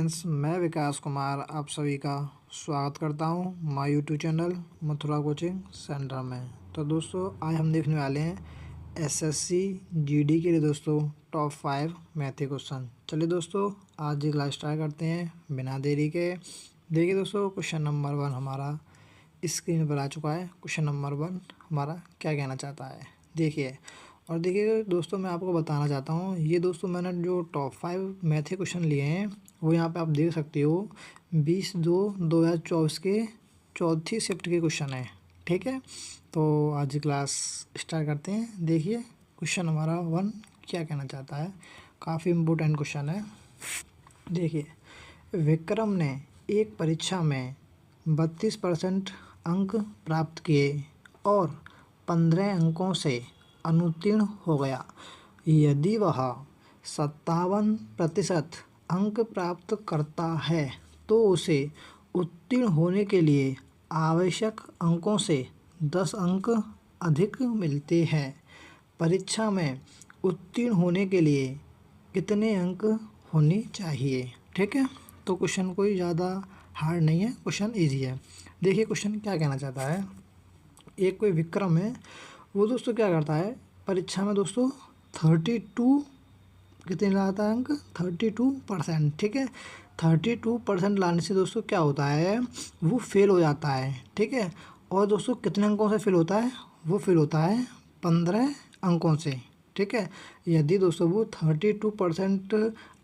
Friends, मैं विकास कुमार आप सभी का स्वागत करता हूं my YouTube channel Mathura coaching centre में। तो दोस्तों, आज हम देखने वाले हैं एसएससी जीडी के लिए दोस्तों टॉप 5 मैथ के क्वेश्चन। चलिए दोस्तों, आज ये क्लास स्टार्ट करते हैं बिना देरी के। देखिए दोस्तों, क्वेश्चन नंबर 1 हमारा स्क्रीन पर आ चुका है। क्वेश्चन नंबर 1 हमारा क्या कहना चाहता है, देखिए। और देखिए दोस्तों, मैं आपको बताना चाहता हूँ, ये दोस्तों मैंने जो टॉप 5 मैथ के क्वेश्चन लिए हैं वो यहाँ पे आप देख सकते हो 20/2/2024 के चौथी शिफ्ट के क्वेश्चन है। ठीक है, तो आज की क्लास स्टार्ट करते हैं। देखिए क्वेश्चन हमारा 1 क्या कहना चाहता है, काफ़ी इम्पोर्टेंट क्वेश्चन है। देखिए, विक्रम ने एक परीक्षा में 32% अंक प्राप्त किए और 15 अंकों से अनुत्तीर्ण हो गया। यदि वह 57% अंक प्राप्त करता है तो उसे उत्तीर्ण होने के लिए आवश्यक अंकों से 10 अंक अधिक मिलते हैं। परीक्षा में उत्तीर्ण होने के लिए कितने अंक होने चाहिए? ठीक है, तो क्वेश्चन कोई ज़्यादा हार्ड नहीं है, क्वेश्चन इजी है। देखिए क्वेश्चन क्या कहना चाहता है, एक कोई विक्रम है, वो दोस्तों क्या करता है परीक्षा में दोस्तों 32 कितने लाता है अंक 32%। ठीक है, 32% लाने से दोस्तों क्या होता है, वो फेल हो जाता है। ठीक है, और दोस्तों कितने अंकों से फेल होता है, वो फेल होता है 15 अंकों से। ठीक है, यदि दोस्तों वो 32%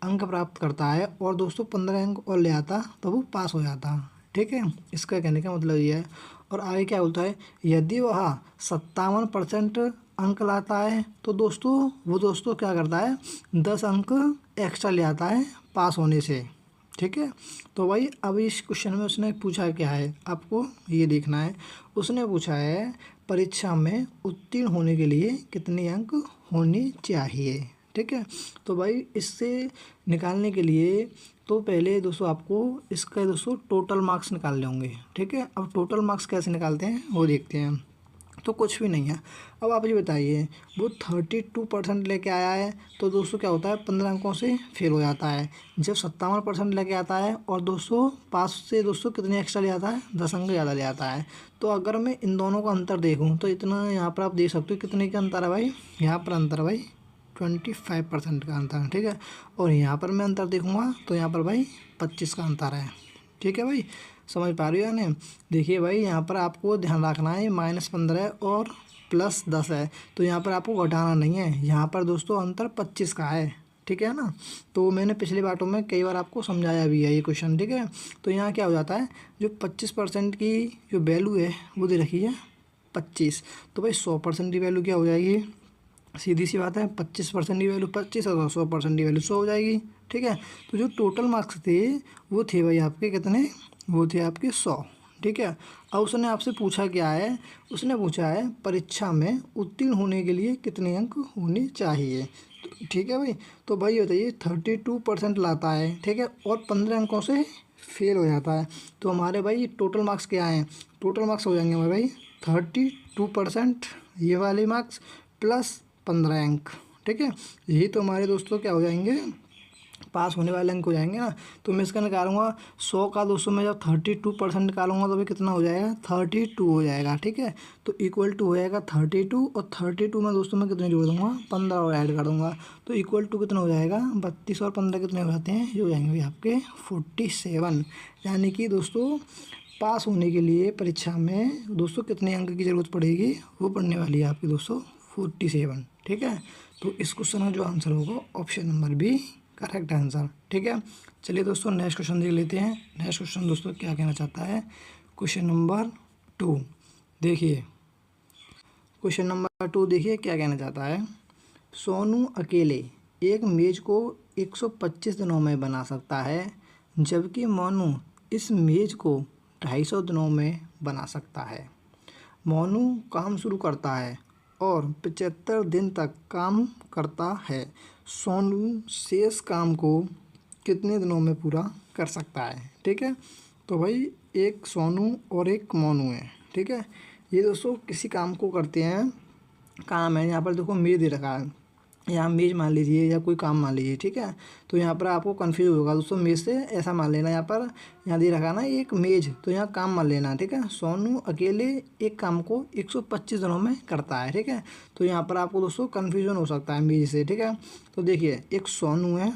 अंक प्राप्त करता है और दोस्तों 15 अंक और ले आता तो वो पास हो जाता। ठीक है, इसका कहने का मतलब ये है। और आगे क्या बोलता है, यदि वह 57% अंक लाता है तो दोस्तों वो दोस्तों क्या करता है 10 अंक एक्स्ट्रा ले आता है पास होने से। ठीक है, तो भाई अब इस क्वेश्चन में उसने पूछा क्या है, आपको ये देखना है। उसने पूछा है परीक्षा में उत्तीर्ण होने के लिए कितने अंक होने चाहिए। ठीक है, तो भाई इससे निकालने के लिए तो पहले दोस्तों आपको इसका दोस्तों टोटल मार्क्स निकालने होंगे। ठीक है, अब टोटल मार्क्स कैसे निकालते हैं वो देखते हैं। तो कुछ भी नहीं है। अब आप ये बताइए, वो 32% लेके आया है तो दोस्तों क्या होता है 15 अंकों से फेल हो जाता है। जब 57% लेके आता है और दोस्तों पास से दोस्तों कितने एक्स्ट्रा ले आता है, 10 अंक ज़्यादा ले आता है। तो अगर मैं इन दोनों का अंतर देखूँ तो इतना यहाँ पर आप देख सकते हो कितने का अंतर है भाई, यहाँ पर अंतर है भाई 25% का अंतर है। ठीक है, और यहाँ पर मैं अंतर देखूँगा तो यहाँ पर भाई 25 का अंतर है। ठीक है भाई, समझ पा रही हो या नहीं? देखिए भाई, यहाँ पर आपको ध्यान रखना है -15 और +10 है, तो यहाँ पर आपको घटाना नहीं है। यहाँ पर दोस्तों अंतर 25 का है। ठीक है ना, तो मैंने पिछली बातों में कई बार आपको समझाया भी है ये क्वेश्चन। ठीक है, तो यहाँ क्या हो जाता है, जो 25% की जो वैल्यू है वो दे रखी है 25, तो भाई 100% की वैल्यू क्या हो जाएगी, सीधी सी बात है 25% की वैल्यू 25 और 100% की वैल्यू 100 हो जाएगी। ठीक है, तो जो टोटल मार्क्स थे वो थे भाई आपके कितने, वो थे आपके 100। ठीक है, अब उसने आपसे पूछा क्या है, उसने पूछा है परीक्षा में उत्तीर्ण होने के लिए कितने अंक होने चाहिए। तो ठीक है भाई, तो भाई बताइए 32% लाता है। ठीक है, और 15 अंकों से फेल हो जाता है, तो हमारे भाई टोटल मार्क्स क्या हैं, टोटल मार्क्स हो जाएंगे हमारे भाई 32% ये वाले मार्क्स प्लस 15 अंक। ठीक है, यही तो हमारे दोस्तों क्या हो जाएंगे, पास होने वाले अंक हो जाएंगे ना। तो मैं इसका निकालूंगा 100 का दोस्तों मैं जब 32% निकालूंगा तो भी कितना हो जाएगा 32 हो जाएगा। ठीक है, तो इक्वल टू हो जाएगा 32 और 32 में दोस्तों मैं कितने जोड़ दूंगा 15 और ऐड कर दूंगा, तो इक्वल टू कितना हो जाएगा 32 और 15 कितने हो जाते हैं, ये हो जाएंगे आपके 47। यानी कि दोस्तों पास होने के लिए परीक्षा में दोस्तों कितने अंक की ज़रूरत पड़ेगी, वो पड़ने वाली है आपकी दोस्तों 47। ठीक है, तो इस क्वेश्चन का जो आंसर होगा option number B correct answer. ठीक है, चलिए दोस्तों नेक्स्ट क्वेश्चन देख लेते हैं। नेक्स्ट क्वेश्चन दोस्तों क्या कहना चाहता है, क्वेश्चन नंबर 2 देखिए। क्वेश्चन नंबर 2 देखिए क्या कहना चाहता है, सोनू अकेले एक मेज को 125 दिनों में बना सकता है, जबकि मोनू इस मेज को 250 दिनों में बना सकता है। मोनू काम शुरू करता है और 75 दिन तक काम करता है। सोनू शेष काम को कितने दिनों में पूरा कर सकता है। ठीक है, तो भाई एक सोनू और एक मोनू है। ठीक है, ये दोस्तों किसी काम को करते हैं, काम है यहाँ पर देखो मेज दे रखा है, यहाँ मेज मान लीजिए या कोई काम मान लीजिए, ठीक है। तो यहाँ पर आपको कन्फ्यूज होगा दोस्तों, मेज से ऐसा मान लेना, यहाँ पर यहाँ दे रखा ना एक मेज, तो यहाँ काम मान लेना, ठीक है। सोनू अकेले एक काम को 125 दिनों में करता है, ठीक है। तो यहाँ पर आपको दोस्तों कन्फ्यूजन हो सकता है मेज से, ठीक है। तो देखिए एक सोनू है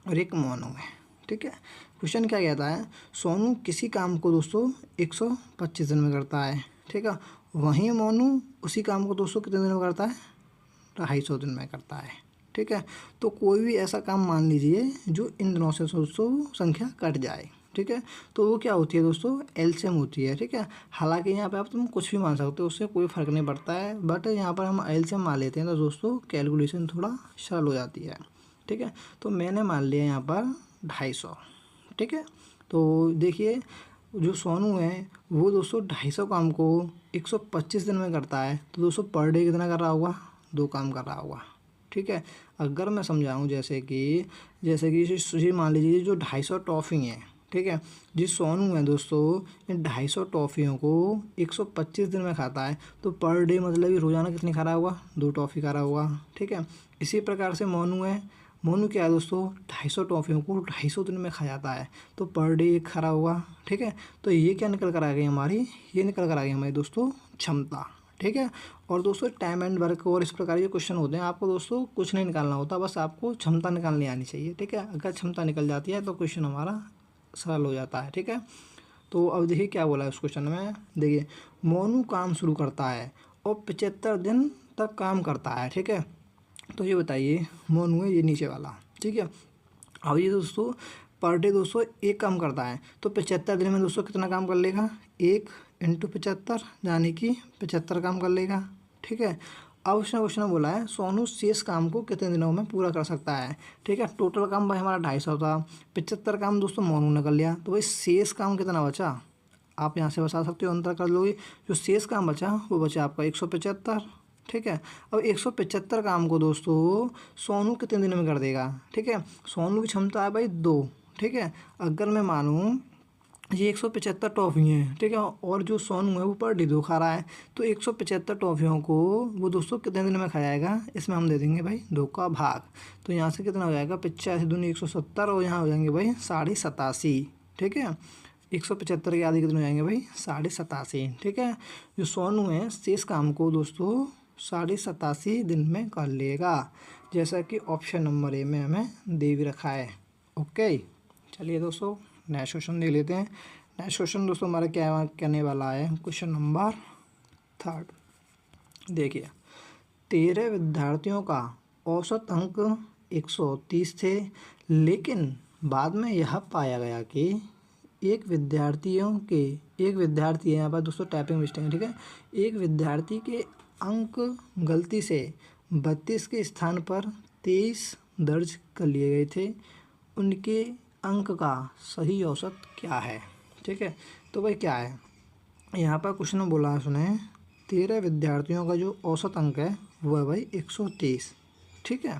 और एक मोनू है, ठीक है। क्वेश्चन क्या कहता है, सोनू किसी काम को दोस्तों 125 दिन में करता है, ठीक है। वहीं मोनू उसी काम को दोस्तों कितने दिन में करता है, 250 दिन में करता है, ठीक है। तो कोई भी ऐसा काम मान लीजिए जो इन दिनों से दोस्तों संख्या कट जाए, ठीक है। तो वो क्या होती है दोस्तों, एलसीएम होती है, ठीक है। हालांकि यहाँ पे आप तुम कुछ भी मान सकते हो, उससे कोई फ़र्क नहीं पड़ता है, बट यहाँ पर हम एलसीएम मान लेते हैं तो दोस्तों कैलकुलेशन थोड़ा सरल हो जाती है, ठीक है। तो मैंने मान लिया यहाँ पर 250, ठीक है। तो देखिए जो सोनू है वो दोस्तों 250 काम को 125 दिन में करता है, तो दोस्तों पर डे कितना कर रहा होगा, 2 काम कर रहा होगा, ठीक है। अगर मैं समझाऊं जैसे कि ये मान लीजिए जो 250 टॉफ़ी हैं, ठीक है। जिस सोनू है दोस्तों इन 250 टॉफ़ियों को 125 दिन में खाता है, तो पर डे मतलब ये रोज़ाना कितनी खा रहा होगा, 2 टॉफ़ी खा रहा होगा, ठीक है। इसी प्रकार से मोनू है, मोनू क्या है दोस्तों 250 टॉफ़ियों को 250 दिन में खा जाता है, तो पर डे एक खा रहा होगा, ठीक है। तो ये क्या निकल कर आ गई हमारी, ये निकल कर आ गई हमारी दोस्तों क्षमता, ठीक है। और दोस्तों टाइम एंड वर्क और इस प्रकार के क्वेश्चन होते हैं, आपको दोस्तों कुछ नहीं निकालना होता, बस आपको क्षमता निकालनी आनी चाहिए, ठीक है। अगर क्षमता निकल जाती है तो क्वेश्चन हमारा सरल हो जाता है, ठीक है। तो अब देखिए क्या बोला है उस क्वेश्चन में, देखिए मोनू काम शुरू करता है और 75 दिन तक काम करता है, ठीक है। तो ये बताइए मोनू है ये नीचे वाला, ठीक है। अब ये दोस्तों पर डे दोस्तों एक काम करता है, तो 75 दिन में दोस्तों कितना काम कर लेगा, 1 × 75 यानी कि 75 काम कर लेगा, ठीक है। अब उसने क्वेश्चन बोला है सोनू शेष काम को कितने दिनों में पूरा कर सकता है, ठीक है। टोटल काम भाई हमारा 250 था, 75 काम दोस्तों मोनू ने कर लिया, तो भाई शेष काम कितना बचा, आप यहाँ से बता सकते हो, अंतर कर लोगे, जो शेष काम बचा वो बचा आपका 175, ठीक है। अब 175 काम को दोस्तों सोनू कितने दिन में कर देगा, ठीक है। सोनू की क्षमता है भाई 2, ठीक है। अगर मैं मानूँ ये 175 टॉफ़ी हैं, ठीक है, और जो सोनू है वो पर डे 2 खा रहा है, तो 175 टॉफ़ियों को वो दोस्तों कितने दिन में खा जाएगा, इसमें हम दे देंगे भाई 2 का भाग, तो यहाँ से कितना हो जाएगा 85 दूनी 170 और यहाँ हो जाएंगे भाई 87.5, ठीक है। 175 के आधे कितने हो जाएंगे भाई 87.5, ठीक है। जो सोनू है शेष काम को दोस्तों 87.5 दिन में कर लेगा, जैसा कि ऑप्शन नंबर ए में हमें दे भी रखा है, ओके। चलिए दोस्तों नेक्स्ट क्वेश्चन देख लेते हैं। नेक्स्ट क्वेश्चन दोस्तों हमारा क्या कहने वाला है, क्वेश्चन नंबर 3। देखिए 13 विद्यार्थियों का औसत अंक 130 थे, लेकिन बाद में यह पाया गया कि एक विद्यार्थी है, यहाँ पर दोस्तों टाइपिंग मिस्टेक है, ठीक है। एक विद्यार्थी के अंक गलती से 32 के स्थान पर 23 दर्ज कर लिए गए थे, उनके अंक का सही औसत क्या है, ठीक है। तो भाई क्या है यहाँ पर क्वेश्चन में बोला है, सुने 13 विद्यार्थियों का जो औसत अंक है वो है भाई 130, ठीक है।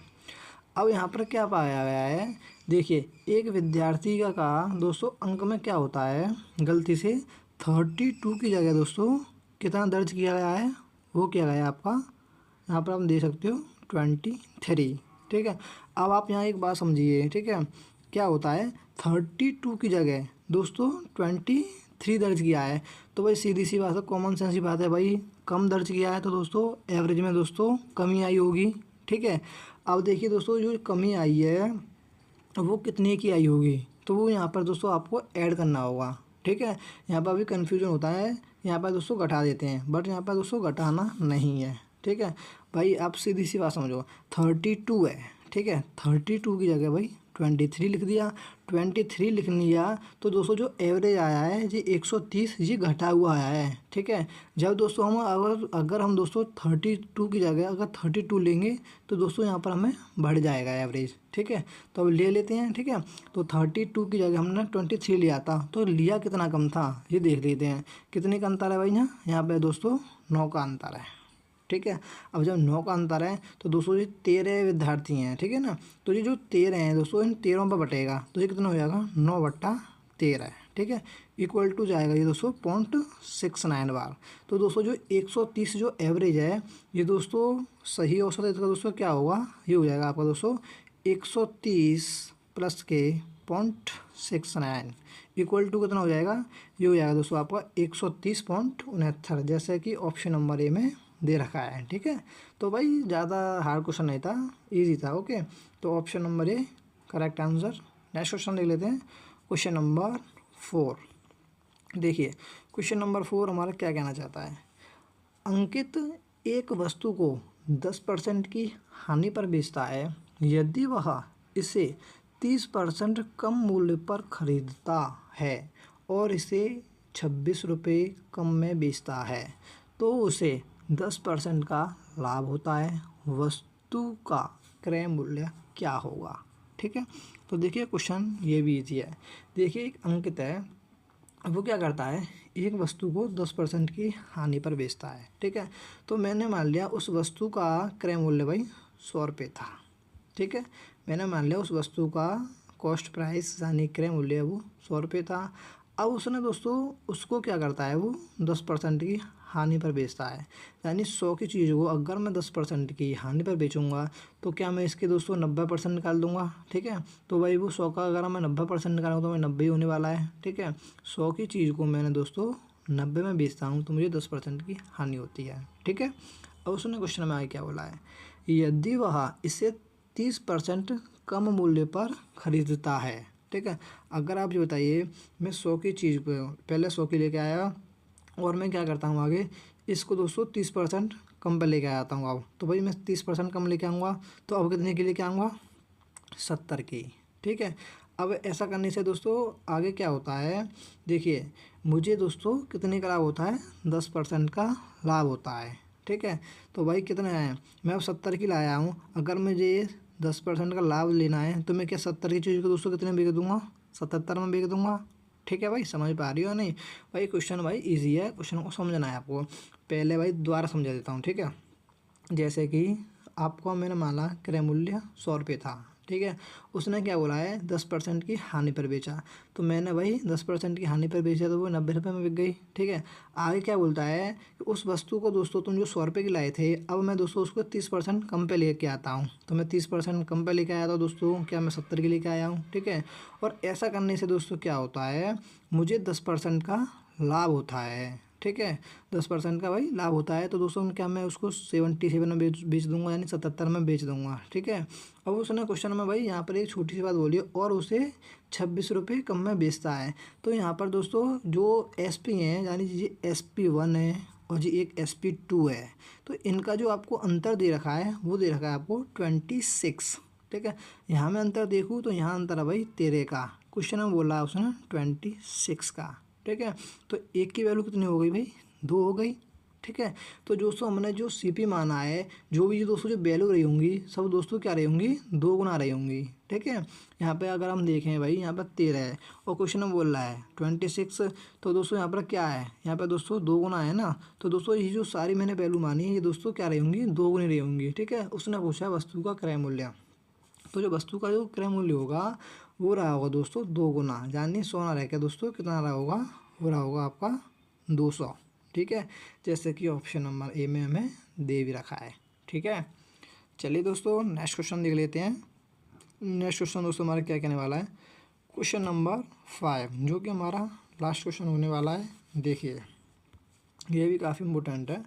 अब यहाँ पर क्या पाया गया है, देखिए एक विद्यार्थी का दोस्तों अंक में क्या होता है, गलती से 32 की जगह दोस्तों कितना दर्ज किया गया है, वो किया गया है आपका, यहाँ पर आप देख सकते हो 23, ठीक है। अब आप यहाँ एक बात समझिए, ठीक है, क्या होता है 32 की जगह दोस्तों 23 दर्ज किया है, तो भाई सीधी सी बात है, कॉमन सेंस की बात है भाई, कम दर्ज किया है तो दोस्तों एवरेज में दोस्तों कमी आई होगी, ठीक है। अब देखिए दोस्तों जो कमी आई है वो कितने की आई होगी, तो वो यहाँ पर दोस्तों आपको ऐड करना होगा, ठीक है। यहाँ पर अभी कन्फ्यूजन होता है, यहाँ पर दोस्तों घटा देते हैं, बट यहाँ पर दोस्तों घटाना नहीं है, ठीक है। भाई आप सीधी सी बात समझो 32 है, ठीक है, 32 की जगह भाई 23 लिख दिया, 23 लिख लिया, तो दोस्तों जो एवरेज आया है ये 130 ये घटा हुआ आया है, ठीक है। जब दोस्तों हम अगर हम दोस्तों 32 की जगह अगर 32 लेंगे तो दोस्तों यहाँ पर हमें बढ़ जाएगा एवरेज, ठीक है। तो अब ले लेते हैं, ठीक है। तो 32 की जगह हमने 23 लिया था, तो लिया कितना कम था ये देख लेते हैं, कितने का अंतर है भाई, यहाँ पे दोस्तों 9 का अंतर है, ठीक है। अब जब 9 का अंतर है तो दोस्तों ये 13 विद्यार्थी हैं, ठीक है ना, तो ये जो 13 हैं दोस्तों इन 13 पर बटेगा, तो ये कितना हो जाएगा 9/13, 13, ठीक है, इक्वल टू जाएगा ये दोस्तों 0.69 बार। तो दोस्तों जो 130 जो एवरेज है ये दोस्तों सही औसत इसका दोस्तों क्या होगा, ये हो जाएगा आपका दोस्तों 130 प्लस के 0.69 इक्वल टू कितना हो जाएगा, ये हो जाएगा दोस्तों आपका 130.69, जैसे कि ऑप्शन नंबर ए में दे रखा है। ठीक है, तो भाई ज़्यादा हार्ड क्वेश्चन नहीं था, इजी था। ओके, तो option number A correct answer. Next question देख लेते हैं, क्वेश्चन नंबर 4। देखिए क्वेश्चन नंबर 4 हमारा क्या कहना चाहता है। अंकित एक वस्तु को 10% की हानि पर बेचता है यदि वह इसे 30% कम मूल्य पर खरीदता है और इसे 26 रुपये कम में बेचता है तो उसे 10% का लाभ होता है। वस्तु का क्रय मूल्य क्या होगा। ठीक है, तो देखिए क्वेश्चन ये भी इजी है। देखिए एक अंकित है, वो क्या करता है, एक वस्तु को 10% की हानि पर बेचता है। ठीक है, तो मैंने मान लिया उस वस्तु का क्रय मूल्य भाई 100 रुपये था। ठीक है, मैंने मान लिया उस वस्तु का कॉस्ट प्राइस यानी क्रय मूल्य वो 100 रुपये था। अब उसने दोस्तों उसको क्या करता है, वो 10% की हानि पर बेचता है। यानी 100 की चीज़ को अगर मैं 10% की हानि पर बेचूंगा तो क्या मैं इसके दोस्तों 90% निकाल दूंगा। ठीक है, तो भाई वो 100 का अगर मैं 90% निकालूंगा तो मैं 90 ही होने वाला है। ठीक है, 100 की चीज़ को मैंने दोस्तों 90 में बेचता हूँ तो मुझे 10% की हानि होती है। ठीक है, अब उसने क्वेश्चन में आगे क्या बोला है, यदि वह इसे 30% कम मूल्य पर खरीदता है। ठीक है, अगर आप जो बताइए मैं 100 की चीज़ पहले 100 की लेके आया और मैं क्या करता हूँ आगे इसको दोस्तों 30% कम पर लेके आता हूँ। अब तो भाई मैं 30% कम लेके आऊँगा तो अब कितने की लेके आऊँगा, 70 की। ठीक है, अब ऐसा करने से दोस्तों आगे क्या होता है, देखिए मुझे दोस्तों कितने का लाभ होता है, 10% का लाभ होता है। ठीक है, तो भाई कितने हैं, मैं अब 70 की लाया हूँ, अगर मुझे 10% का लाभ लेना है तो मैं क्या 70 की चीज़ को दोस्तों कितने में बेच दूँगा, 77 में बेच दूँगा। ठीक है भाई, समझ पा रही हो नहीं भाई, क्वेश्चन भाई इजी है, क्वेश्चन को समझना है आपको। पहले भाई दोबारा समझा देता हूँ। ठीक है, जैसे कि आपको मैंने माना क्रय मूल्य 100 रुपये था। ठीक है, उसने क्या बोला है 10% की हानि पर बेचा, तो मैंने भाई 10% की हानि पर बेचा तो वो 90 रुपये में बिक गई। ठीक है, आगे क्या बोलता है कि उस वस्तु को दोस्तों तुम जो 100 रुपये की लाए थे अब मैं दोस्तों उसको 30% कम पे लेके आता हूँ, तो मैं 30% कम पे लेके आया था दोस्तों, क्या मैं 70 की लेके आया हूँ। ठीक है, और ऐसा करने से दोस्तों क्या होता है, मुझे 10% का लाभ होता है। ठीक है, 10% का भाई लाभ होता है, तो दोस्तों क्या मैं उसको 77 में बेच दूंगा यानी 77 में बेच दूंगा। ठीक है, अब उसने क्वेश्चन में भाई यहाँ पर एक छोटी सी बात बोली और उसे 26 रुपये कम में बेचता है। तो यहाँ पर दोस्तों जो SP हैं यानी जी SP1 है और जी एक SP2 है, तो इनका जो आपको अंतर दे रखा है वो दे रखा है आपको 26। ठीक है, यहाँ मैं अंतर देखूँ तो यहाँ अंतर है भाई 13 का, क्वेश्चन में बोला है उसने 26 का। ठीक है, तो एक की वैल्यू कितनी हो गई भाई, 2 हो गई। ठीक है, तो दोस्तों हमने जो CP माना है, जो भी दोस्तों जो वैल्यू रही होंगी सब दोस्तों क्या रही होंगी, 2 गुना रही होंगी। ठीक है, यहाँ पे अगर हम देखें भाई यहाँ पर 13 है और क्वेश्चन में बोल रहा है 26, तो दोस्तों यहाँ पर क्या है, यहाँ पर दोस्तों 2 गुना है ना, तो दोस्तों ये जो सारी मैंने वैल्यू मानी है ये दोस्तों क्या रही होंगी, 2 गुनी रही होंगी। ठीक है, उसने पूछा वस्तु का क्रय मूल्य, तो जो वस्तु का जो क्रय मूल्य होगा वो रहा होगा दोस्तों 2 गुना, यानी 100 ना रह के दोस्तों कितना रहा होगा, हो रहा होगा आपका 200। ठीक है, जैसे कि ऑप्शन नंबर ए में हमें दे भी रखा है। ठीक है, चलिए दोस्तों नेक्स्ट क्वेश्चन देख लेते हैं। नेक्स्ट क्वेश्चन दोस्तों हमारा क्या कहने वाला है, क्वेश्चन नंबर 5 जो कि हमारा लास्ट क्वेश्चन होने वाला है। देखिए ये भी काफ़ी इम्पोर्टेंट है,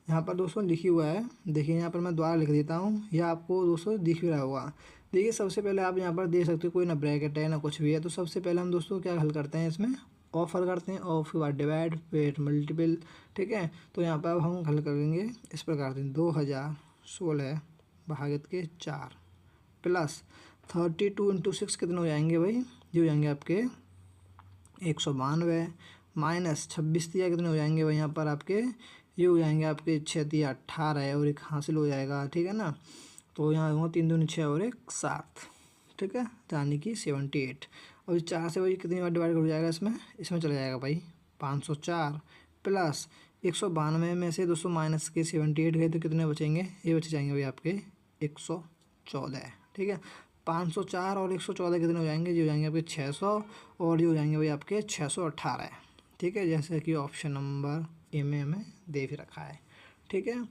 यहाँ पर दोस्तों लिखी हुआ है, देखिए यहाँ पर मैं दोबारा लिख देता हूँ, यह आपको दोस्तों दिख भी रहा होगा। देखिए सबसे पहले आप यहाँ पर देख सकते हो कोई ना ब्रैकेट है ना कुछ भी है, तो सबसे पहले हम दोस्तों क्या हल करते हैं, इसमें ऑफर करते हैं, ऑफ के बाद डिवाइड फिर मल्टीपल। ठीक है, तो यहाँ पर अब हम हल करेंगे इस प्रकार से 2016 भागित के 4 प्लस 32 × 6 कितने हो जाएंगे भाई, ये हो जाएंगे आपके 192 माइनस 26 दिया कितने हो जाएंगे भाई यहाँ पर आपके, ये हो जाएंगे आपके 6 × 18 है और एक हासिल हो जाएगा। ठीक है ना, तो यहाँ होगा 3 दूनी 6 और 1 7। ठीक है, यानी कि 78 और 4 से भाई कितनी बार डिवाइड हो जाएगा, इसमें चला जाएगा भाई 504 प्लस 192 में से दोस्तों माइनस के 78 गए तो कितने बचेंगे, ये बचे जाएंगे भाई आपके 114। ठीक है, 504 और 114 कितने हो जाएंगे? जी हो जाएंगे आपके 600 और ये हो जाएंगे भाई आपके 618। ठीक है, जैसे कि ऑप्शन नंबर ए में हमें दे भी रखा है। ठीक है,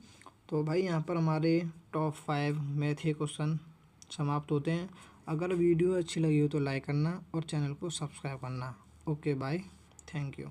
तो भाई यहाँ पर हमारे टॉप 5 मैथ के क्वेश्चन समाप्त होते हैं। अगर वीडियो अच्छी लगी हो तो लाइक करना और चैनल को सब्सक्राइब करना। Okay bye, thank you.